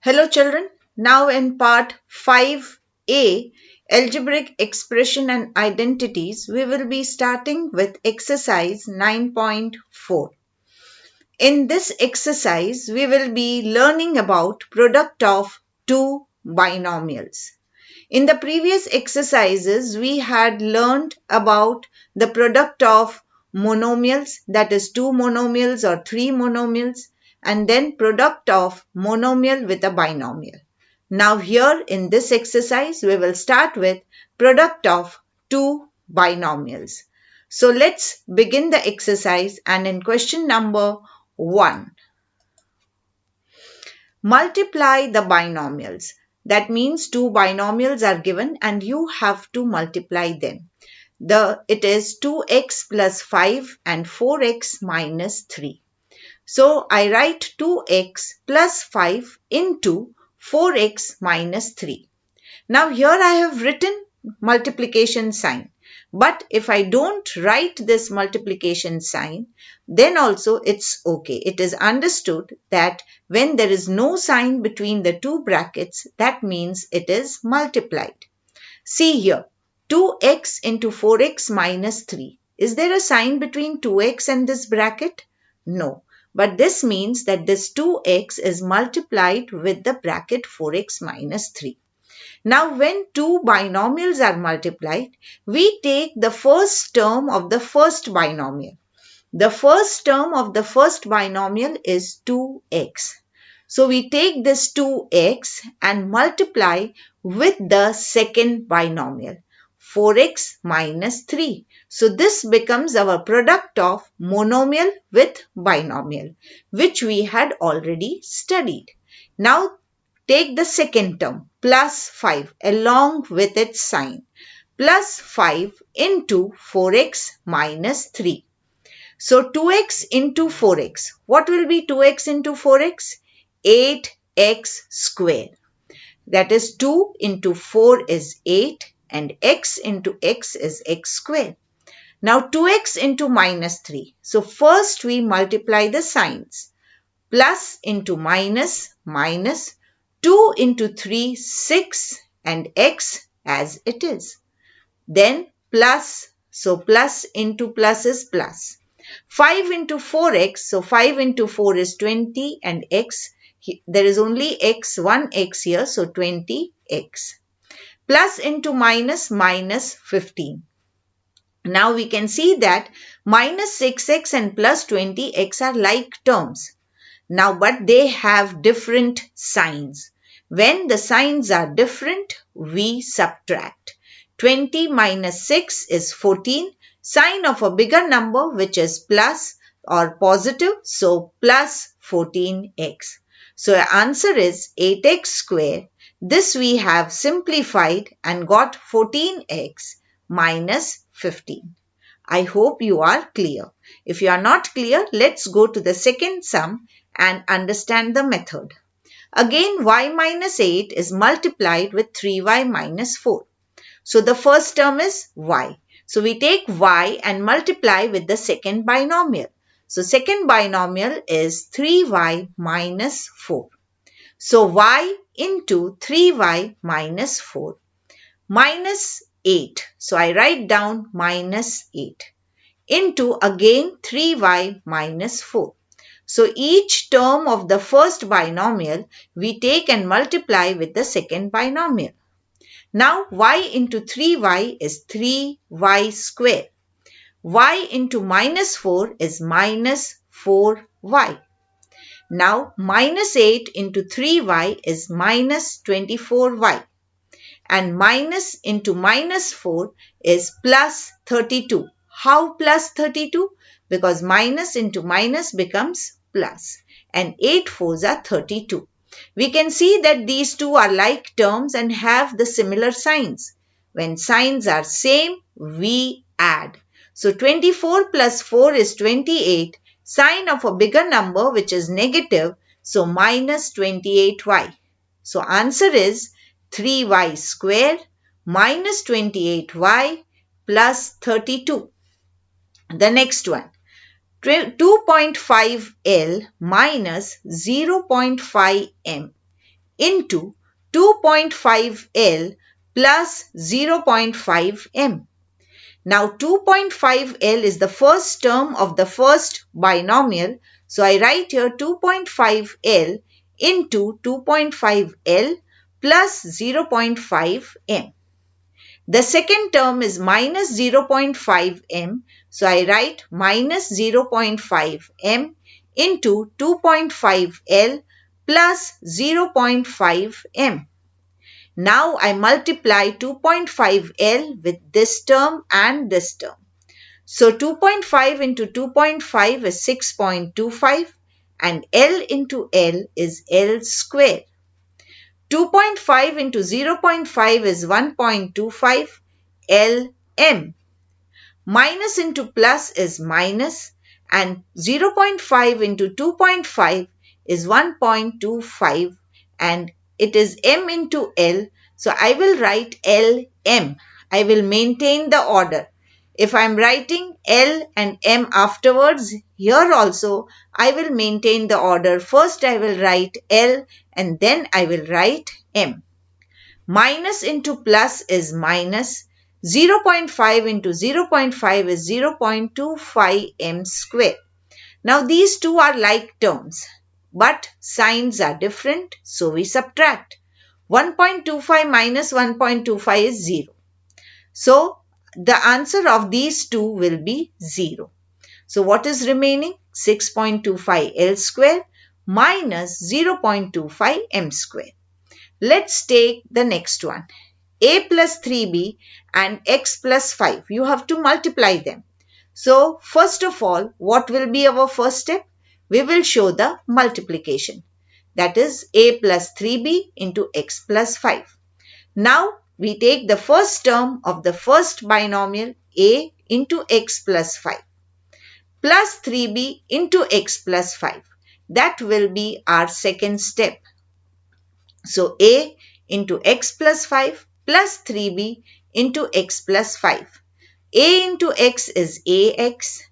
Hello children, now in part 5a, algebraic expression and identities, we will be starting with exercise 9.4. In this exercise, we will be learning about product of two binomials. In the previous exercises, we had learned about the product of monomials, that is two monomials or three monomials, and then product of monomial with a binomial. Now here in this exercise, we will start with product of two binomials. So let's begin the exercise, and in question number 1, multiply the binomials. That means two binomials are given and you have to multiply them. It is 2x plus 5 and 4x minus 3. So I write 2x plus 5 into 4x minus 3. Now here I have written multiplication sign. But if I don't write this multiplication sign, then also it's okay. It is understood that when there is no sign between the two brackets, that means it is multiplied. See here, 2x into 4x minus 3. Is there a sign between 2x and this bracket? No. But this means that this 2x is multiplied with the bracket 4x minus 3. Now when two binomials are multiplied, we take the first term of the first binomial. The first term of the first binomial is 2x. So we take this 2x and multiply with the second binomial, 4x minus 3. So this becomes our product of monomial with binomial, which we had already studied. Now take the second term, plus 5, along with its sign, plus 5 into 4x minus 3. So 2x into 4x. What will be 2x into 4x? 8x square. That is 2 into 4 is 8 and x into x is x square. Now 2x into minus 3. So first we multiply the signs. Plus into minus, minus. 2 into 3, 6 and x as it is. Then plus, so plus into plus is plus. 5 into 4x, so 5 into 4 is 20 and x, there is only x, one x here, so 20x. Plus into minus, minus 15. Now we can see that minus 6x and plus 20x are like terms. Now but they have different signs. When the signs are different, we subtract. 20 minus 6 is 14. Sign of a bigger number which is plus or positive, so plus 14x. So the answer is 8x square. This we have simplified and got 14x minus 15. I hope you are clear. If you are not clear, let's go to the second sum and understand the method. Again, y minus 8 is multiplied with 3y minus 4. So the first term is y. So we take y and multiply with the second binomial. So second binomial is 3y minus 4. So y into 3y minus 4 minus 8. So I write down minus 8 into again 3y minus 4. So each term of the first binomial we take and multiply with the second binomial. Now y into 3y is 3y square. Y into minus 4 is minus 4y. Now minus 8 into 3y is minus 24y. And minus into minus 4 is plus 32. How plus 32? Because minus into minus becomes plus. And 8 fours are 32. We can see that these two are like terms and have the similar signs. When signs are same, we add. So 24 plus 4 is 28. Sign of a bigger number which is negative, so minus 28y. So answer is 3y square minus 28y plus 32. The next one, 2.5L minus 0.5M into 2.5L plus 0.5M. Now 2.5L is the first term of the first binomial. So I write here 2.5L into 2.5L plus 0.5M. The second term is minus 0.5M. So I write minus 0.5M into 2.5L plus 0.5M. Now I multiply 2.5L with this term and this term. So 2.5 into 2.5 is 6.25 and L into L is L square. 2.5 into 0.5 is 1.25 LM. Minus into plus is minus and 0.5 into 2.5 is 1.25 and it is M into L. So I will write LM. I will maintain the order. If I am writing L and M afterwards, here also I will maintain the order. First I will write L and then I will write M. Minus into plus is minus. 0.5 into 0.5 is 0.25M square. Now these two are like terms, but signs are different, so we subtract. 1.25 minus 1.25 is 0. So the answer of these two will be 0. So what is remaining? 6.25 L square minus 0.25 M square. Let's take the next one. A plus 3B and x plus 5. You have to multiply them. So first of all, what will be our first step? We will show the multiplication. That is A plus 3B into x plus 5. Now we take the first term of the first binomial A into x plus 5 plus 3B into x plus 5. That will be our second step. So A into x plus 5 plus 3B into x plus 5. A into x is ax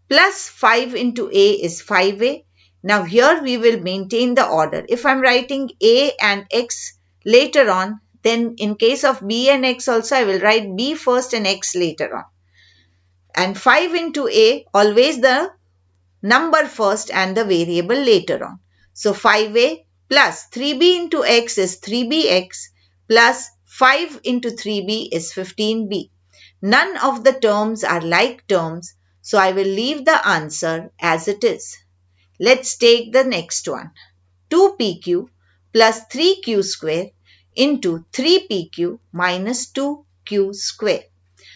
plus 5 into a is 5a. Now here we will maintain the order. If I am writing a and x later on, then in case of b and x also I will write b first and x later on. And 5 into a, always the number first and the variable later on. So 5a plus 3b into x is 3bx plus 5 into 3b is 15b. None of the terms are like terms, so I will leave the answer as it is. Let's take the next one. 2pq plus 3q square into 3pq minus 2q square.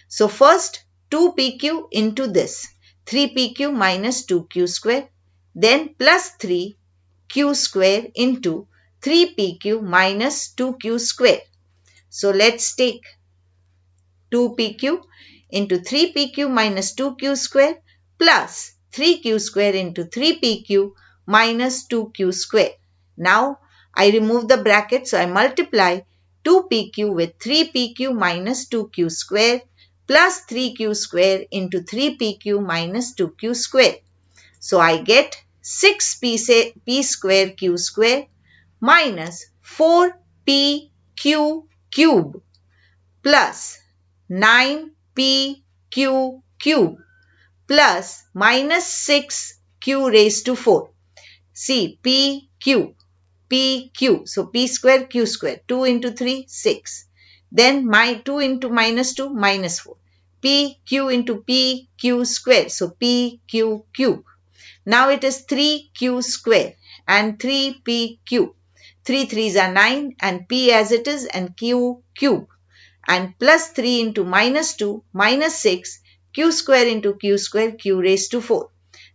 So first 2pq into this 3pq minus 2q square, then plus 3q square into 3pq minus 2q square. So let's take 2pq into 3pq minus 2q square plus 3q square into 3pq minus 2q square. Now I remove the bracket, so I multiply 2pq with 3pq minus 2q square plus 3q square into 3pq minus 2q square. So I get 6p square q square minus 4pq cube plus 9pq cube plus minus 6q raised to 4. See, pq. So p square q square. 2 into 3, 6. Then 2 into minus 2, minus 4. pq into pq square. So pq cube. Now it is 3q square and 3pq. 3 3s are 9 and p as it is and q cube. And plus 3 into minus 2, minus 6, q square into q square, q raised to 4.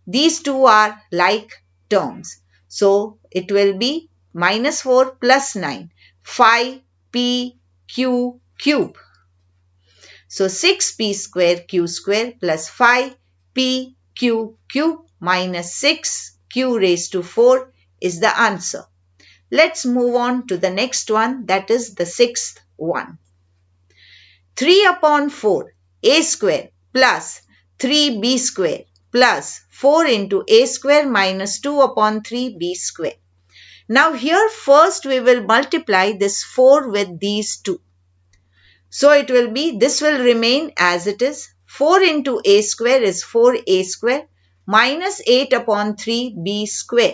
These two are like terms. So it will be minus 4 plus 9, 5p q cube. So 6p square q square plus 5p q cube minus 6q raised to 4 is the answer. Let's move on to the next one, that is the sixth one. 3 upon 4 a square plus 3b square plus 4 into a square minus 2 upon 3b square. Now here first we will multiply this 4 with these two. So it will be, this will remain as it is. 4 into a square is 4a square minus 8 upon 3b square.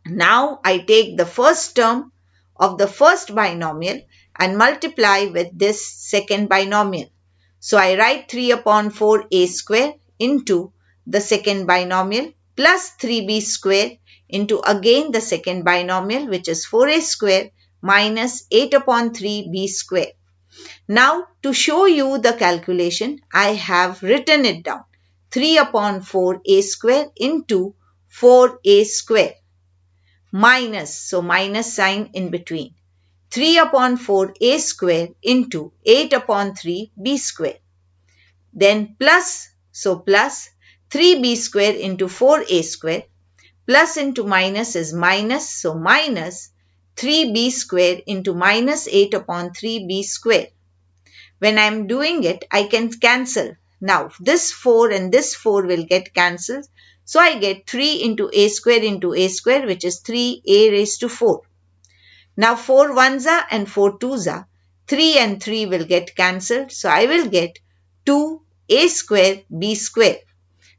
Now I take the first term of the first binomial and multiply with this second binomial. So I write 3 upon 4a square into the second binomial plus 3b square into again the second binomial, which is 4a square minus 8 upon 3b square. Now to show you the calculation, I have written it down. 3 upon 4a square into 4a square minus, so minus sign in between, 3 upon 4a square into 8 upon 3b square. Then plus, so plus 3b square into 4a square, plus into minus is minus, so minus 3b square into minus 8 upon 3b square. When I am doing it, I can cancel. Now this 4 and this 4 will get cancelled. So I get 3 into a square, which is 3a raised to 4. Now 4 ones are and 4 twos are. 3 and 3 will get cancelled. So I will get 2a square b square,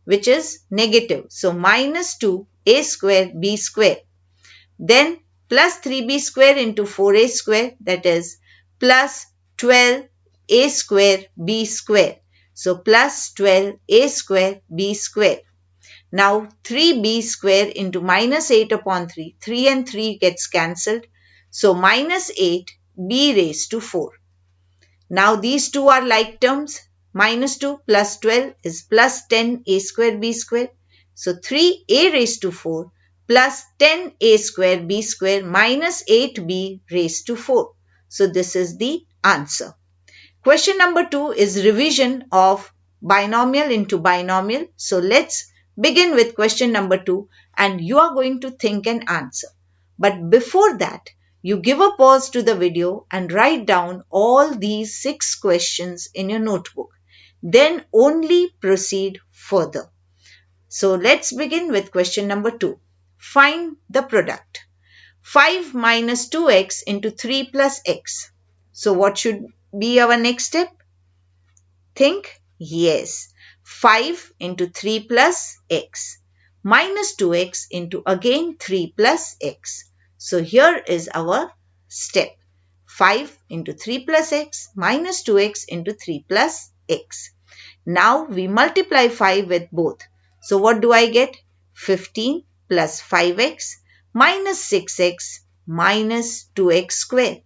which is negative. So minus 2a square b square. Then plus 3b square into 4a square, that is plus 12a square b square. So plus 12a square b square. Now 3b square into minus 8 upon 3. 3 and 3 gets cancelled. So minus 8b raised to 4. Now these two are like terms. Minus 2 plus 12 is plus 10a square b square. So 3a raised to 4 plus 10a square b square minus 8b raised to 4. So this is the answer. Question number 2 is revision of binomial into binomial. So let's begin with question number 2 and you are going to think and answer. But before that, you give a pause to the video and write down all these 6 questions in your notebook. Then only proceed further. So let's begin with question number 2. Find the product. 5 minus 2x into 3 plus x. So what should be our next step? Think. Yes. 5 into 3 plus x minus 2x into again 3 plus x. So here is our step. 5 into 3 plus x minus 2x into 3 plus x. Now we multiply 5 with both. So what do I get? 15 plus 5x minus 6x minus 2x square.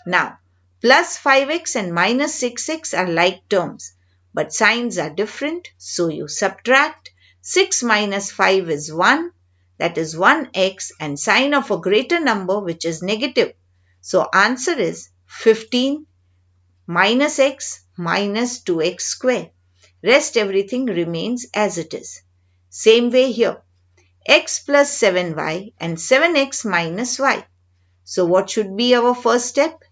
Now plus 5x and minus 6x are like terms, but signs are different, so you subtract. 6 minus 5 is 1, that is 1x, and sign of a greater number which is negative. So answer is 15 minus x minus 2x square. Rest everything remains as it is. Same way here. X plus 7y and 7x minus y. So what should be our first step?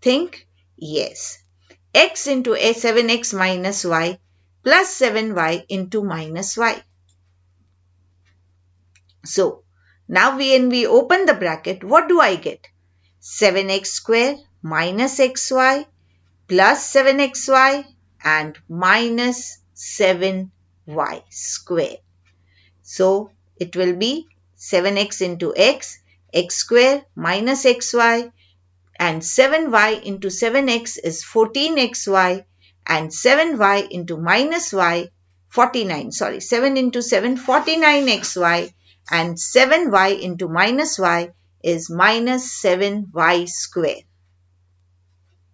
Think. Yes. X into 7x minus y plus 7y into minus y. So now when we open the bracket, what do I get? 7x square minus xy plus 7xy and minus 7y square. So it will be 7x into x square minus xy, and 7y into 7x is 14xy, and 7y into minus y 49. 7 into 7 49xy, and 7y into minus y is minus 7y square.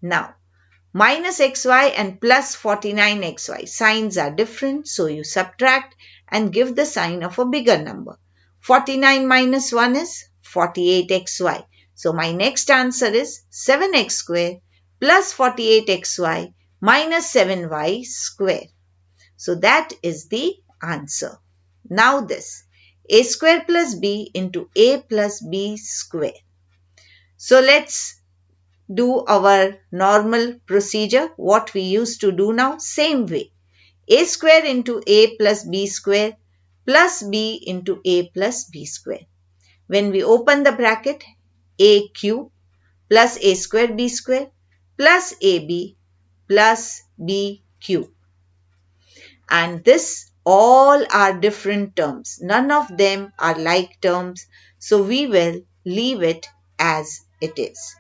Now minus xy and plus 49xy signs are different, so you subtract and give the sign of a bigger number. 49 minus 1 is 48xy. So my next answer is 7x square plus 48xy minus 7y square. So that is the answer. Now this, a square plus b into a plus b square. So let's do our normal procedure, what we used to do now, same way. A square into a plus b square plus b into a plus b square. When we open the bracket, a cube plus a square b square plus ab plus b cube. And this all are different terms. None of them are like terms. So we will leave it as it is.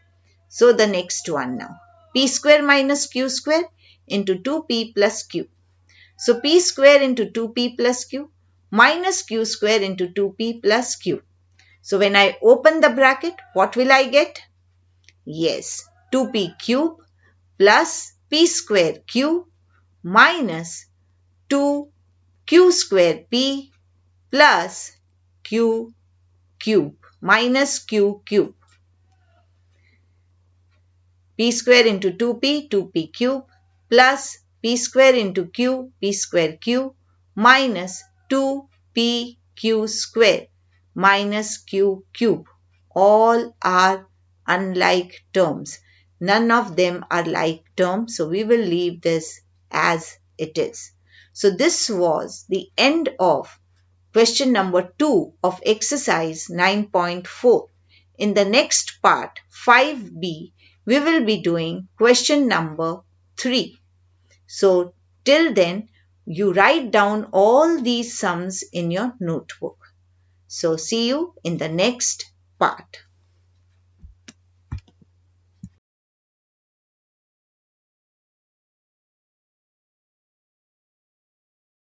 So the next one now. P square minus q square into 2p plus q. So p square into 2p plus q minus q square into 2p plus q. So when I open the bracket, what will I get? Yes, 2p cube plus p square q minus 2q square p plus q cube minus q cube. P square into 2p cube plus p square into q, p square q minus 2pq square minus q cube. All are unlike terms. None of them are like terms, so we will leave this as it is. So this was the end of question number 2 of exercise 9.4. In the next part, 5b, we will be doing question number 3. So till then, you write down all these sums in your notebook. So see you in the next part.